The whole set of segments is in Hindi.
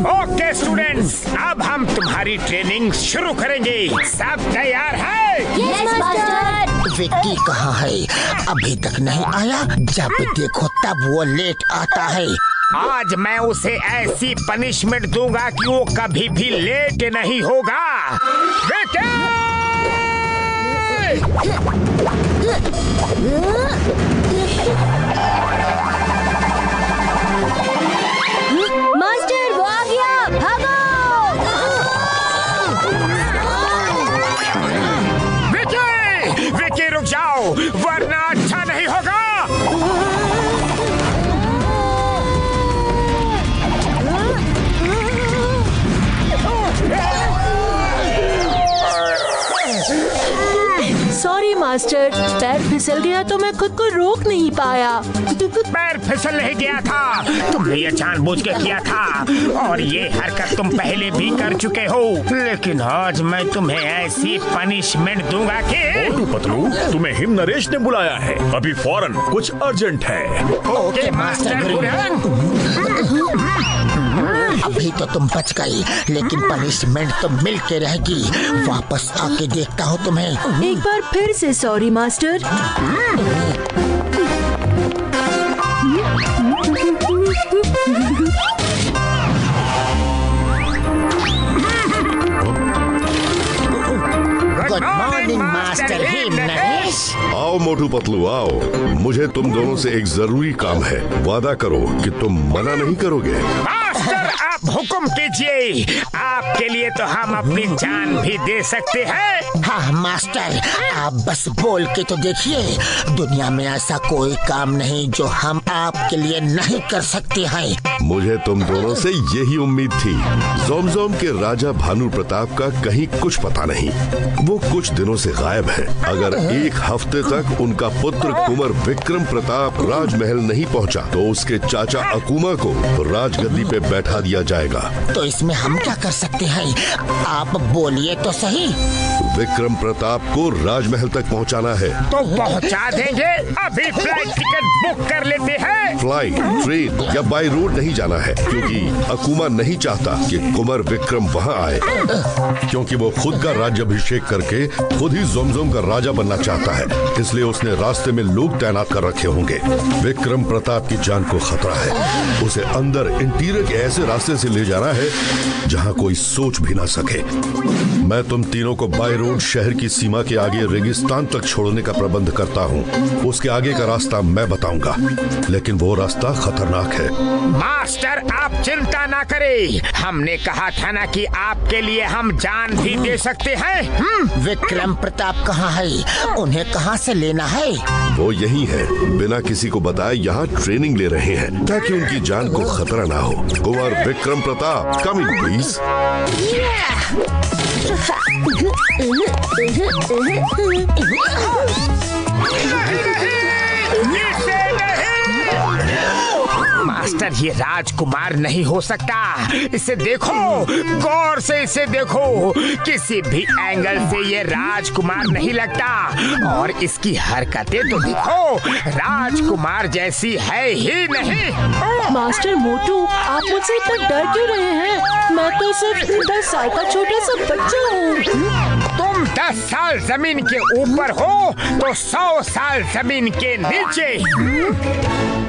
ओके स्टूडेंट्स, अब हम तुम्हारी ट्रेनिंग शुरू करेंगे। सब तैयार है? Yes master. विक्की कहाँ है? अभी तक नहीं आया। जब देखो तब वो लेट आता है। आज मैं उसे ऐसी पनिशमेंट दूंगा कि वो कभी भी लेट नहीं होगा। मास्टर वो आ गया, भागो! विक्की, विक्की रुक जाओ, वरना अच्छा नहीं होगा। सॉरी मास्टर, पैर फिसल गया तो मैं खुद को रोक नहीं पाया। पैर फिसल नहीं गया था, तुमने ये जानबूझ के किया था और ये हरकत तुम पहले भी कर चुके हो। लेकिन आज मैं तुम्हें ऐसी पनिशमेंट दूंगा कि मोटू पतलू, तुम्हें हिम नरेश ने बुलाया है। अभी फौरन कुछ अर्जेंट है। ओके मास्टर गुरु। अभी तो तुम बच गई, लेकिन पनिशमेंट तो मिल के रहेगी। वापस आके देखता हूँ तुम्हें। एक बार फिर से sorry master. Good morning master him Naresh. आओ मोटू पतलू आओ। मुझे तुम दोनों से एक जरूरी काम है। वादा करो कि तुम मना नहीं करोगे। मास्टर आप हुक्म कीजिए, आपके लिए तो हम अपनी जान भी दे सकते हैं। हाँ मास्टर, आप बस बोल के तो देखिए। दुनिया में ऐसा कोई काम नहीं जो हम आपके लिए नहीं कर सकते हैं। मुझे तुम दोनों से यही उम्मीद थी। जोमजोम के राजा भानु प्रताप का कहीं कुछ पता नहीं। वो कुछ दिनों से गायब है। अगर एक हफ्ते तक उनका पुत्र कुंवर विक्रम प्रताप राजमहल नहीं पहुंचा, तो उसके चाचा अकुमा को राजगद्दी पे बैठा दिया जाएगा। तो इसमें हम क्या कर सकते हैं? आप बोलिए तो सही। विक्रम प्रताप को राजमहल तक पहुंचाना है। तो पहुंचा देंगे। अभी फ्लाइट टिकट बुक कर लेते हैं। फ्लाइट, ट्रेन या बाई रोड नहीं जाना है, क्योंकि अकुमा नहीं चाहता कि कुंवर विक्रम वहां आए, क्योंकि वो खुद का राज्याभिषेक करके खुद ही जोमजोम का राजा बनना चाहता है। इसलिए उसने रास्ते में लोग तैनात कर रखे होंगे। विक्रम प्रताप की जान को खतरा है। उसे अंदर इंटीरियर के ऐसे रास्ते से ले जाना है जहां कोई सोच भी ना सके। मैं तुम तीनों को बाय रोड शहर की सीमा के आगे रेगिस्तान तक छोड़ने का प्रबंध करता हूँ। उसके आगे का रास्ता मैं बताऊंगा, लेकिन वो रास्ता खतरनाक है। मास्टर आप चिंता ना करें, हमने कहा था ना कि आपके लिए हम जान भी दे सकते हैं। विक्रम प्रताप कहाँ है? उन्हें कहाँ से लेना है? वो यही है, बिना किसी को बताए यहाँ ट्रेनिंग ले रहे हैं ताकि उनकी जान को खतरा ना हो। कुंवर विक्रम प्रताप, कम इन प्लीज। मास्टर ये राजकुमार नहीं हो सकता। इसे देखो, गौर से इसे देखो। किसी भी एंगल से ये राजकुमार नहीं लगता। और इसकी हरकतें तो देखो, राजकुमार जैसी है ही नहीं। मास्टर मोटू, आप मुझसे इतना डर क्यों रहे हैं? मैं तो सिर्फ 10 साल का छोटा सा बच्चा हूँ। तुम 10 साल जमीन के ऊपर हो तो 100 साल जमीन के नीचे।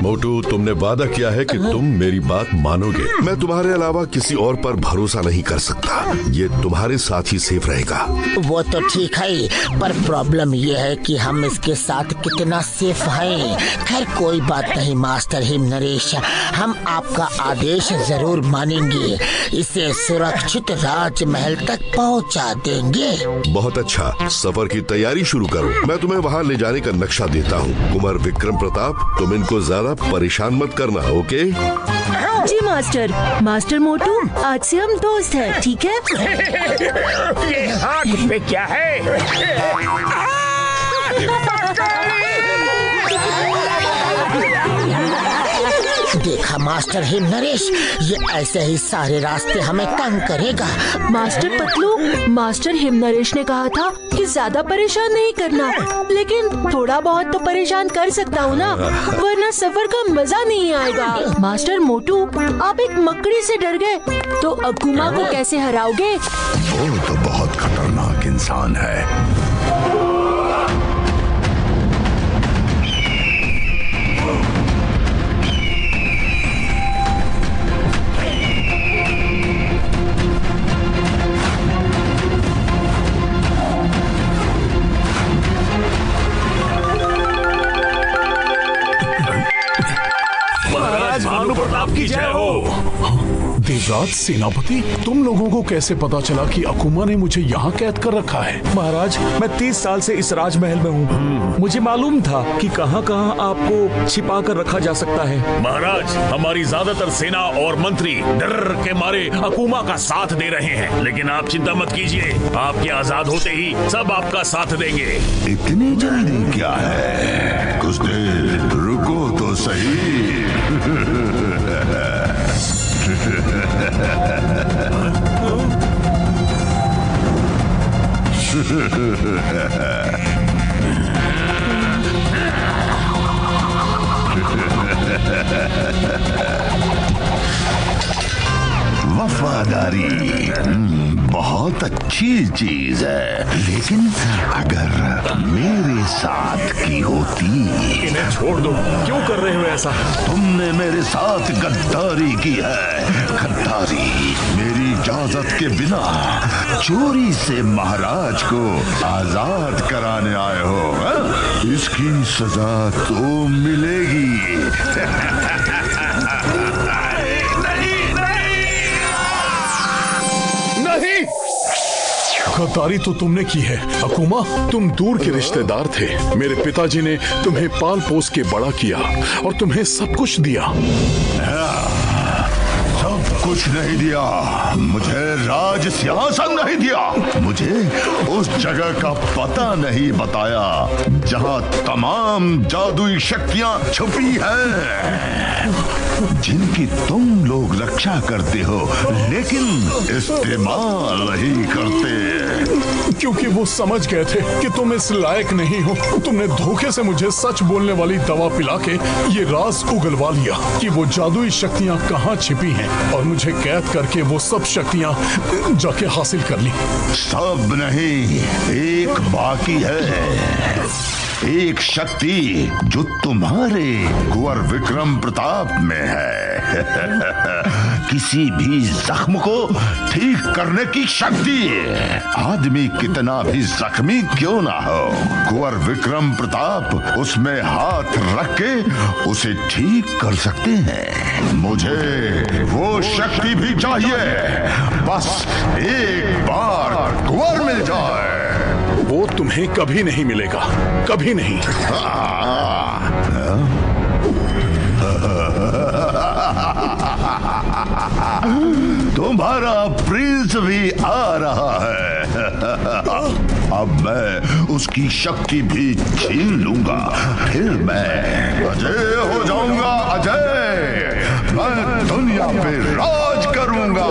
मोटू, तुमने वादा किया है कि तुम मेरी बात मानोगे। मैं तुम्हारे अलावा किसी और पर भरोसा नहीं कर सकता। ये तुम्हारे साथ ही सेफ रहेगा। वो तो ठीक है, पर प्रॉब्लम ये है कि हम इसके साथ कितना सेफ हैं। खैर कोई बात नहीं मास्टर हिम नरेश, हम आपका आदेश जरूर मानेंगे। इसे सुरक्षित राजमहल तक पहुंचा देंगे। बहुत अच्छा, सफर की तैयारी शुरू करो। मैं तुम्हें वहाँ ले जाने का नक्शा देता हूँ। कुंवर विक्रम प्रताप, तुम इनको ज्यादा परेशान मत करना, ओके? जी मास्टर। मास्टर मोटू, आज से हम दोस्त हैं, ठीक है? ये हाथ पे क्या है? देखा मास्टर हिम नरेश, ये ऐसे ही सारे रास्ते हमें तंग करेगा। Master Patlu, master him Naresh ने कहा था कि ज्यादा परेशान नहीं करना, लेकिन थोड़ा बहुत तो परेशान कर सकता हूँ ना, वरना सफर का मजा नहीं आएगा। मास्टर मोटू, आप एक मकड़ी से डर गए, तो अकुमा को कैसे हराओगे? वो तो बहुत खतरनाक इंसान है। भानु प्रताप की जय हो। देवराज सेनापति, तुम लोगों को कैसे पता चला कि अकुमा ने मुझे यहाँ कैद कर रखा है? महाराज, मैं 30 साल से इस राजमहल में हूँ। मुझे मालूम था कि कहाँ कहाँ आपको छिपा कर रखा जा सकता है। महाराज, हमारी ज्यादातर सेना और मंत्री डर के मारे अकुमा का साथ दे रहे हैं, लेकिन आप चिंता मत कीजिए, आपके आजाद होते ही सब आपका साथ देंगे। इतनी जल्दी क्या है? कुछ देर रुको तो सही। वफादारी बहुत अच्छी चीज है, लेकिन अगर मेरे साथ की होती। इन्हें छोड़ दो, क्यों कर रहे हो ऐसा? तुमने मेरे साथ गद्दारी की है, गद्दारी। मेरी इजाजत के बिना चोरी से महाराज को आजाद कराने आए हो, हा? इसकी सजा तो मिलेगी। नहीं, गद्दारी तो तुमने की है अकुमा। तुम दूर के रिश्तेदार थे। मेरे पिताजी ने तुम्हें पाल पोस के बड़ा किया और तुम्हें सब कुछ दिया। सब कुछ नहीं दिया, मुझे राज सिंहासन नहीं दिया, मुझे उस जगह का पता नहीं बताया जहां तमाम जादुई शक्तियां छुपी हैं, जिनकी तुम लोग रक्षा करते हो लेकिन इस्तेमाल नहीं करते। क्योंकि वो समझ गए थे कि तुम इस लायक नहीं हो। तुमने धोखे से मुझे सच बोलने वाली दवा पिला के ये राज उगलवा लिया कि वो जादुई शक्तियां कहाँ छिपी हैं, और मुझे कैद करके वो सब शक्तियां जाके हासिल कर ली। सब नहीं, एक बाकी है। एक शक्ति जो तुम्हारे कुंवर विक्रम प्रताप में है। किसी भी जख्म को ठीक करने की शक्ति। आदमी कितना भी जख्मी क्यों ना हो, कुंवर विक्रम प्रताप उसमें हाथ रख के उसे ठीक कर सकते हैं। मुझे वो शक्ति भी चाहिए, बस एक बार कुंवर मिल जाए। वो तुम्हें कभी नहीं मिलेगा, कभी नहीं। तुम्हारा प्रिंस भी आ रहा है। अब मैं उसकी शक्ति भी छीन लूंगा, फिर मैं अजय हो जाऊंगा। अजय, मैं दुनिया पे राज करूंगा।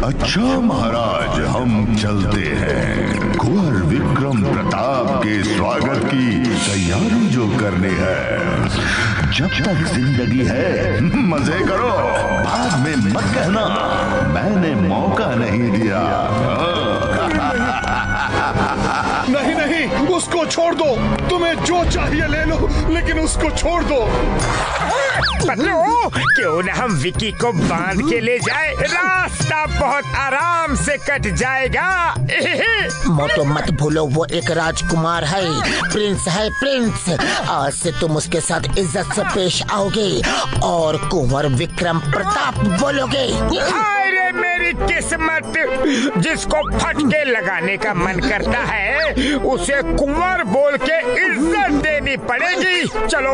अच्छा महाराज, हम चलते हैं। कुंवर विक्रम प्रताप के स्वागत की तैयारी जो करनी है। जब तक जिंदगी है मजे करो, बाद में मत कहना मैंने मौका नहीं दिया। नहीं नहीं, उसको छोड़ दो। तुम्हें जो चाहिए ले लो, लेकिन उसको छोड़ दो। पतलू, क्यों न हम विकी को बांध के ले जाए, रास्ता बहुत आराम से कट जाएगा। मोटो मत भूलो, वो एक राजकुमार है, प्रिंस है, प्रिंस। आज से तुम उसके साथ इज्जत से पेश आओगे और कुंवर विक्रम प्रताप बोलोगे। अरे मेरी किस्मत, जिसको फटके लगाने का मन करता है उसे कुंवर बोल के इज्जत देनी पड़ेगी। चलो,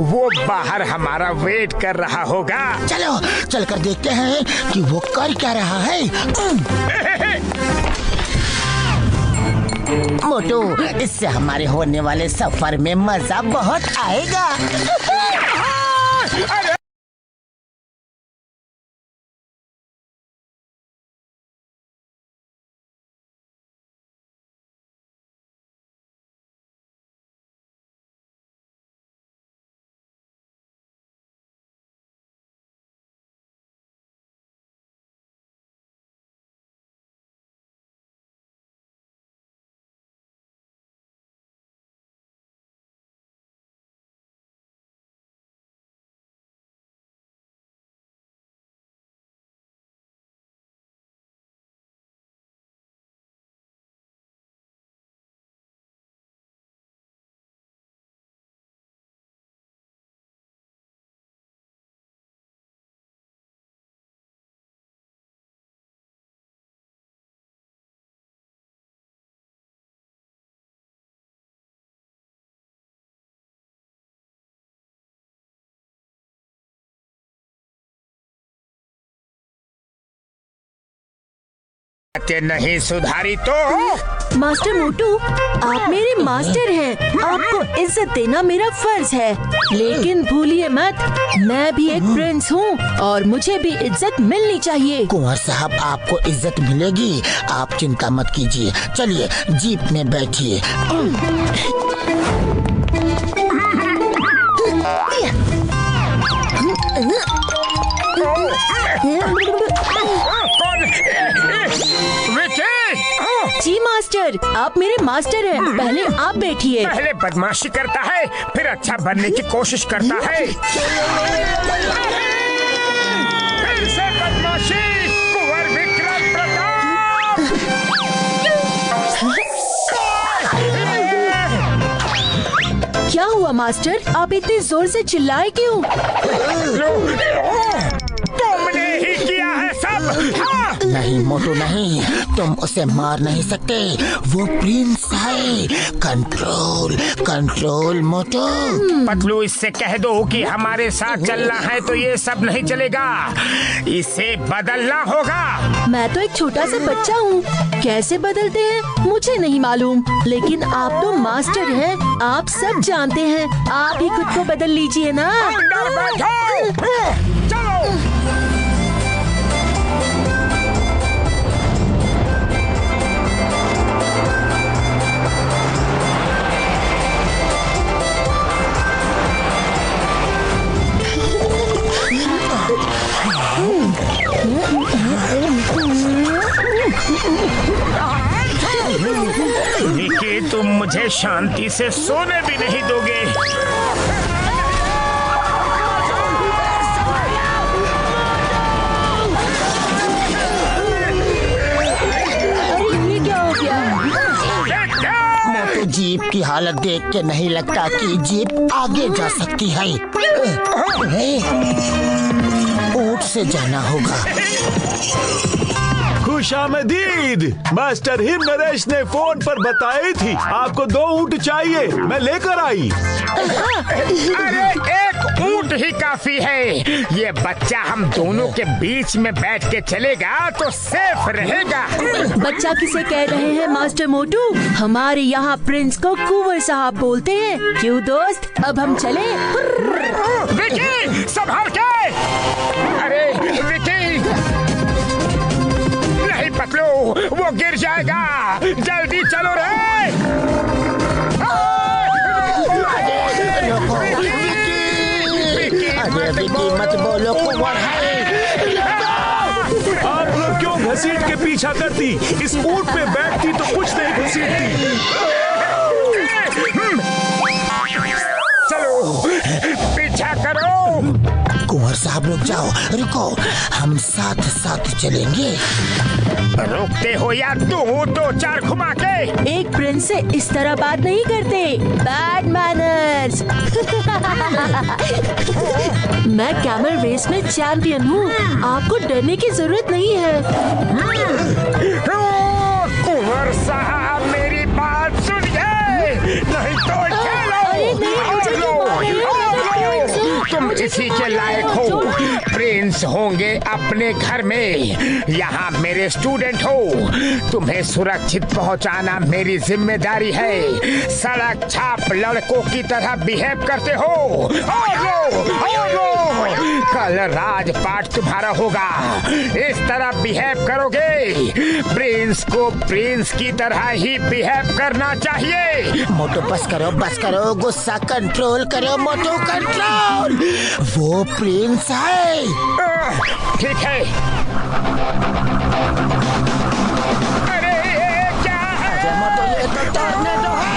वो बाहर हमारा वेट कर रहा होगा। चलो चलकर देखते हैं कि वो कर क्या रहा है। मोटू, इससे हमारे होने वाले सफर में मजा बहुत आएगा। नहीं सुधारी तो मास्टर मोटू, आप मेरे मास्टर हैं। आपको इज्जत देना मेरा फर्ज है, लेकिन भूलिए मत, मैं भी एक प्रिंस हूँ और मुझे भी इज्जत मिलनी चाहिए। कुंवर साहब, आपको इज्जत मिलेगी, आप चिंता मत कीजिए। चलिए जीप में बैठिए। जी मास्टर, आप मेरे मास्टर हैं। पहले आप बैठिए। पहले बदमाशी करता है, फिर अच्छा बनने की कोशिश करता है। फिर से बदमाशी। कुंवर विक्रम प्रताप। क्या हुआ मास्टर, आप इतनी जोर से चिल्लाए क्यों? तुमने ही किया है सब। हाँ। नहीं मोटू नहीं, तुम उसे मार नहीं सकते, वो प्रिंस है। कंट्रोल कंट्रोल मोटू। पतलू, इससे कह दो कि हमारे साथ चलना है तो ये सब नहीं चलेगा, इसे बदलना होगा। मैं तो एक छोटा सा बच्चा हूँ, कैसे बदलते हैं मुझे नहीं मालूम, लेकिन आप तो मास्टर हैं, आप सब जानते हैं। आप ही खुद को बदल लीजिए ना। अंदर बैठो। चलो। विकी, तुम मुझे शांति से सोने भी नहीं दोगे। अरे ये क्या हो गया? मोटू, जीप की हालत देख के नहीं लगता कि जीप आगे जा सकती है। ऊंट से जाना होगा। खुशामदीद। मास्टर हिम नरेश ने फोन पर बताई थी आपको 2 ऊंट चाहिए, मैं लेकर आई। अरे एक ऊंट ही काफी है। ये बच्चा हम दोनों के बीच में बैठ के चलेगा तो सेफ रहेगा। बच्चा किसे कह रहे हैं मास्टर मोटू? हमारे यहाँ प्रिंस को कुंवर साहब बोलते हैं। क्यों दोस्त, अब हम चले? विकी, संभाल के। अरे विकी, नहीं पतलू, वो गिर जाएगा। जल्दी चलो रे। अरे विकी मत बोलो, कुंवर है। आप लोग क्यों घसीट के पीछा करती? इस ऊंट पे बैठती तो कुछ नहीं घसीटती। चलो पीछा करो। कुंवर साहब रुक जाओ, रुको, हम साथ साथ चलेंगे। रोकते हो या दो 4 घुमा के? एक प्रिंस से इस तरह बात नहीं करते, बैड मैनर्स। मैं कैमल रेस में चैंपियन हूँ, आपको डरने की जरूरत नहीं है। कुंवर साहब मेरी बात सुनिए, नहीं तो तुम इसी के लायक हो। प्रिंस होंगे अपने घर में, यहाँ मेरे स्टूडेंट हो। तुम्हें सुरक्षित पहुँचाना मेरी जिम्मेदारी है। सड़क छाप लड़कों की तरह बिहेव करते हो। कल राजपाट तुम्हारा होगा, इस तरह बिहेव करोगे। प्रिंस को प्रिंस की तरह ही बिहेव करना चाहिए। मोटू बस करो, गुस्सा कंट्रोल करो मोटू, कंट्रोल। वो प्रिंस है। ठीक है। अरे क्या है? मोटू, ये तो टॉर्नेडो है।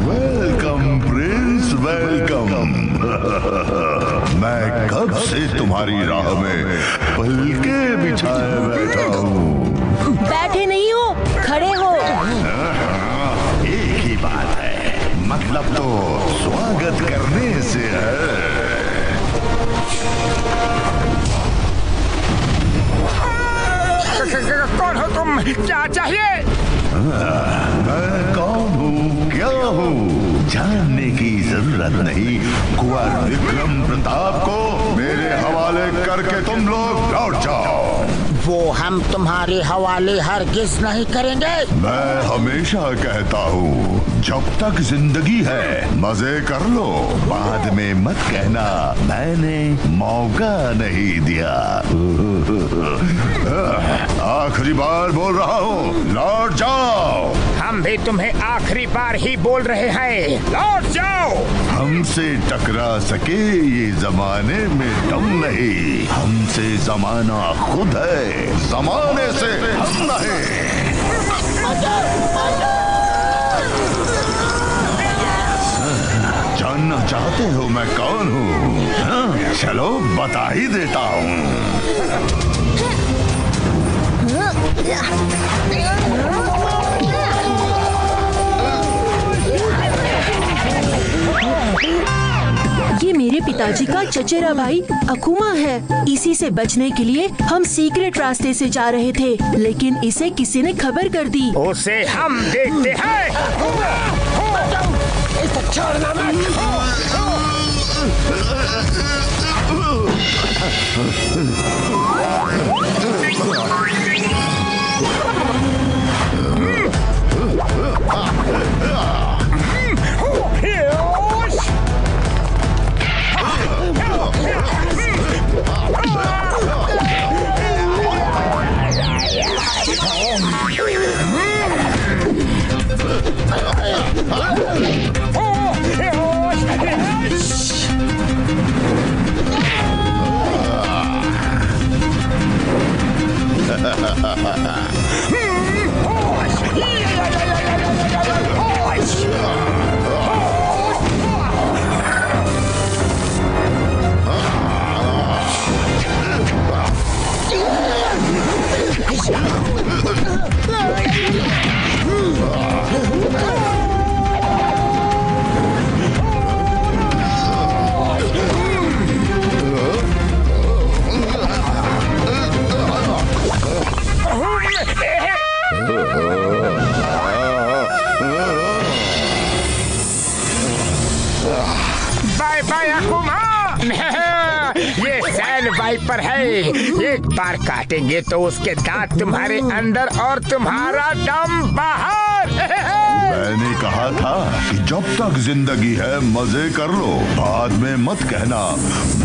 Welcome Prince, welcome. मैं कब से तुम्हारी राह में पलके बिछाए बैठा हूँ। बैठे नहीं हो, खड़े हो। एक ही बात है, मतलब तो स्वागत करने से है। कौन हो तुम? क्या चाहिए? मैं कौन जरूरत नहीं। कुंवर विक्रम प्रताप को मेरे हवाले करके तुम लोग लौट जाओ। वो हम तुम्हारे हवाले हरगिज नहीं करेंगे। मैं हमेशा कहता हूँ, जब तक जिंदगी है मजे कर लो, बाद में मत कहना मैंने मौका नहीं दिया। आखिरी बार बोल रहा हूँ, लौट जाओ। हम भी तुम्हें आखिरी बार ही बोल रहे हैं, लौट जाओ। हमसे टकरा सके ये जमाने में दम नहीं, हमसे जमाना खुद है, जमाने से हम नहीं। जानना चाहते हो मैं कौन हूँ? चलो बता ही देता हूँ। ये मेरे पिताजी का चचेरा भाई अकुमा है। इसी से बचने के लिए हम सीक्रेट रास्ते से जा रहे थे, लेकिन इसे किसी ने खबर कर दी। उसे हम देखते हैं। छोड़ना मत। Bye bye अकुमा। ये सैन वाइपर है, एक बार काटेंगे तो उसके दांत तुम्हारे अंदर और तुम्हारा दम बाहर। मैंने कहा था कि जब तक जिंदगी है मजे कर लो, बाद में मत कहना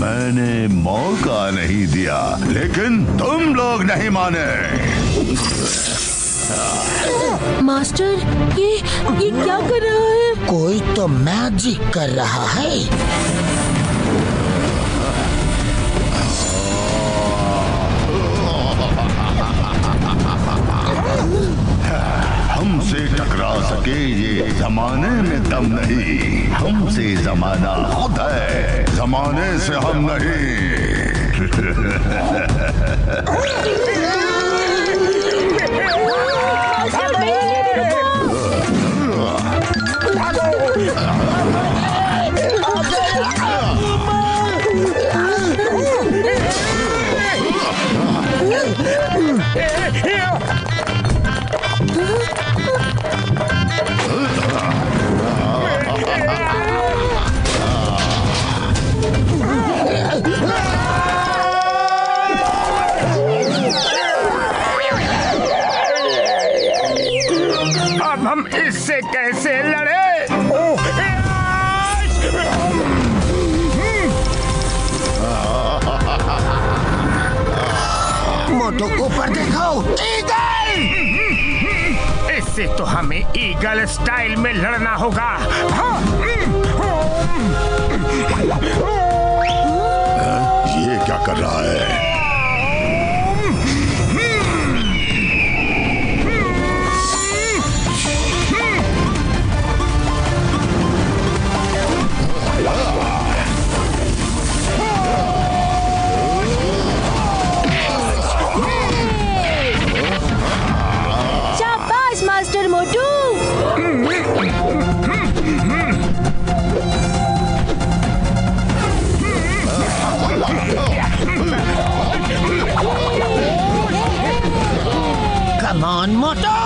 मैंने मौका नहीं दिया, लेकिन तुम लोग नहीं माने। मास्टर, ये क्या कर रहा है? कोई तो मैजिक कर रहा है। हमसे टकरा सके ये जमाने में दम नहीं, हमसे जमाना खुद है, जमाने से हम नहीं। अब हम इससे कैसे लड़े? मोटू ऊपर देखो, ईगल! इससे तो हमें ईगल स्टाइल में लड़ना होगा। ये क्या कर रहा है? शाबाश master Motu. Come on Motu.